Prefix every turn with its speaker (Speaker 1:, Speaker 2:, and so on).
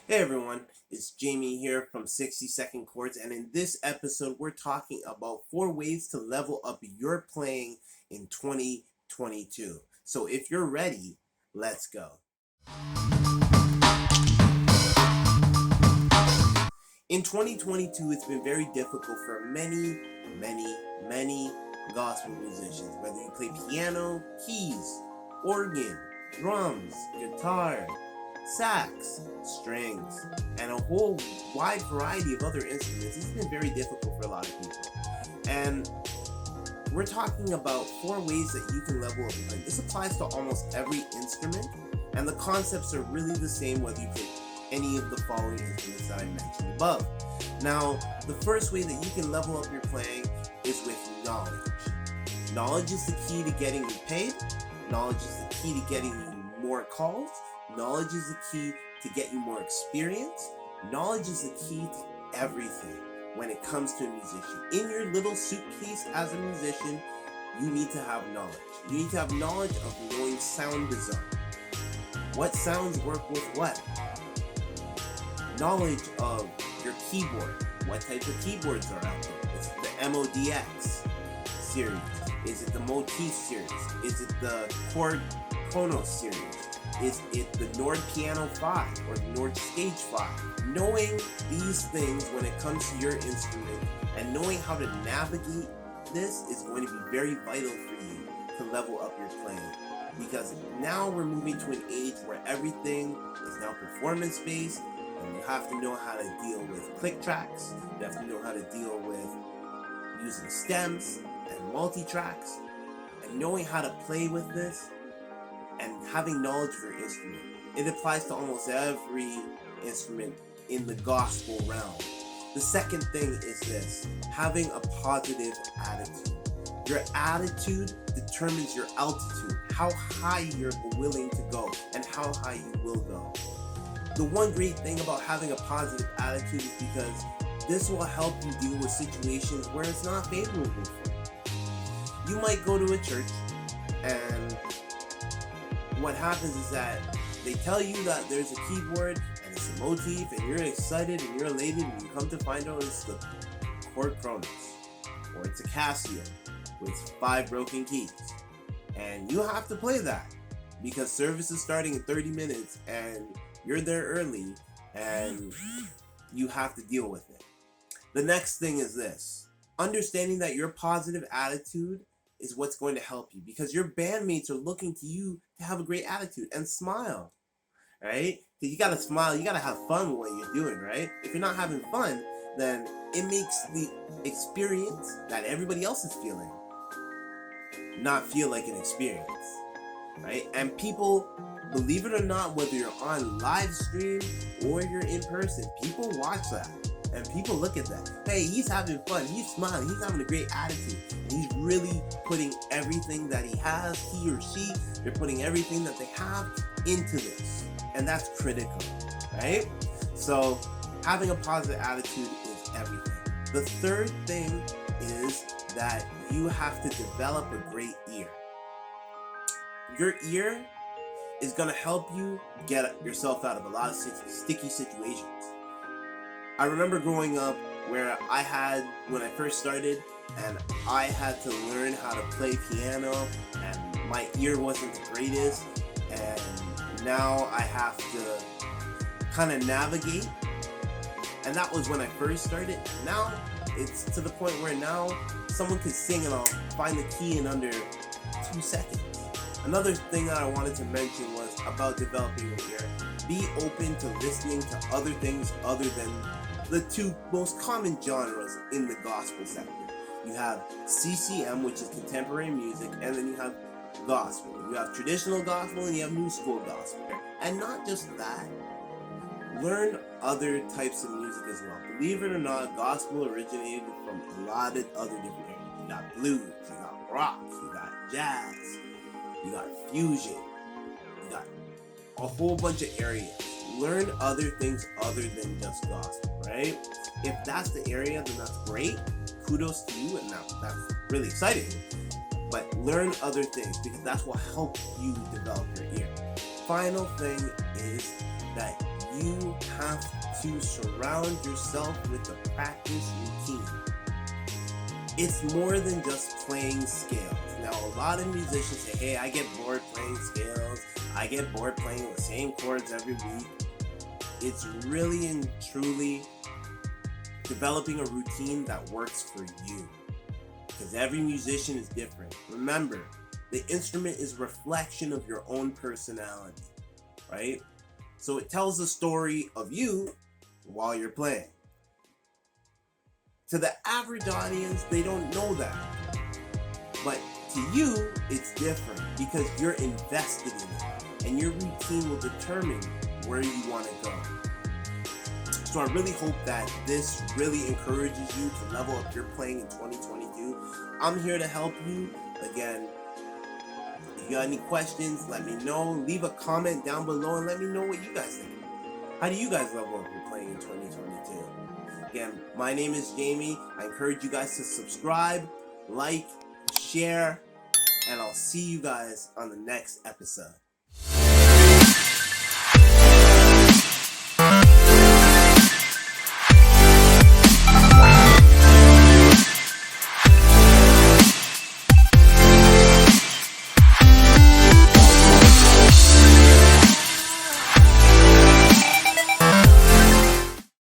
Speaker 1: Hey everyone, it's Jamie here from 60 Second Chords, and in this episode, we're talking about 4 ways to level up your playing in 2022. So if you're ready, let's go. In 2022, it's been very difficult for many gospel musicians, whether you play piano, keys, organ, drums, guitar, sax, strings, and a whole wide variety of other instruments. It's been very difficult for a lot of people. And we're talking about 4 ways that you can level up your playing. This applies to almost every instrument, and the concepts are really the same whether you play any of the following instruments that I mentioned above. Now, the first way that you can level up your playing is with knowledge. Knowledge is the key to getting you paid. Knowledge is the key to getting you more calls. Knowledge is the key to get you more experience. Knowledge is the key to everything when it comes to a musician. In your little suitcase as a musician, you need to have knowledge. You need to have knowledge of knowing sound design. What sounds work with what? Knowledge of your keyboard. What types of keyboards are out there? Is it the MODX series? Is it the Motif series? is it the Chord Kronos series? Is it the Nord Piano 5 or the Nord Stage 5? Knowing these things when it comes to your instrument and knowing how to navigate this is going to be very vital for you to level up your playing. Because now we're moving to an age where everything is now performance based, and you have to know how to deal with click tracks, you have to know how to deal with using stems and multi-tracks, and knowing how to play with this and having knowledge of your instrument. It applies to almost every instrument in the gospel realm. The second thing is this: having a positive attitude. Your attitude determines your altitude, how high you're willing to go and how high you will go. The one great thing about having a positive attitude is because this will help you deal with situations where it's not favorable for you. You might go to a church and what happens is that they tell you that there's a keyboard and it's a motif and you're excited and you're elated and you come to find out it's the Chord Kronos or it's a Casio with 5 broken keys. And you have to play that because service is starting in 30 minutes and you're there early and you have to deal with it. The next thing is this: understanding that your positive attitude is what's going to help you because your bandmates are looking to you to have a great attitude and smile, right? Because you gotta smile, you gotta have fun with what you're doing, right? If you're not having fun, then it makes the experience that everybody else is feeling not feel like an experience, right? And people, believe it or not, whether you're on live stream or you're in person, people watch that and people look at that. Hey, he's having fun, he's smiling, he's having a great attitude, and he's really putting everything that he has, he or she, they're putting everything that they have into this, and that's critical, right? So having a positive attitude is everything. The third thing is that you have to develop a great ear. Your ear is going to help you get yourself out of a lot of sticky situations. I remember growing up where when I first started, and I had to learn how to play piano, and my ear wasn't the greatest, and now I have to kind of navigate, and that was when I first started. Now it's to the point where now someone could sing and I'll find the key in under 2 seconds. Another thing that I wanted to mention was about developing your ear. Be open to listening to other things other than the 2 most common genres in the gospel sector. You have CCM, which is contemporary music, and then you have gospel. You have traditional gospel and you have new school gospel. And not just that, learn other types of music as well. Believe it or not, gospel originated from a lot of other different areas. You got blues, you got rock, you got jazz, you got fusion, you got a whole bunch of areas. Learn other things other than just gospel, right? If that's the area, then that's great. Kudos to you, and that's really exciting. But learn other things because that's what helps you develop your ear. Final thing is that you have to surround yourself with a practice routine. It's more than just playing scales. Now, a lot of musicians say, hey, I get bored playing scales. I get bored playing the same chords every week. It's really and truly developing a routine that works for you. Because every musician is different. Remember, the instrument is a reflection of your own personality, right? So it tells the story of you while you're playing. To the average audience, they don't know that. But to you, it's different because you're invested in it. And your routine will determine where you want to go. So I really hope that this really encourages you to level up your playing in 2022. I'm here to help you. Again, if you got any questions, let me know. Leave a comment down below and let me know what you guys think. How do you guys level up your playing in 2022? Again, my name is Jamie. I encourage you guys to subscribe, like, share, and I'll see you guys on the next episode.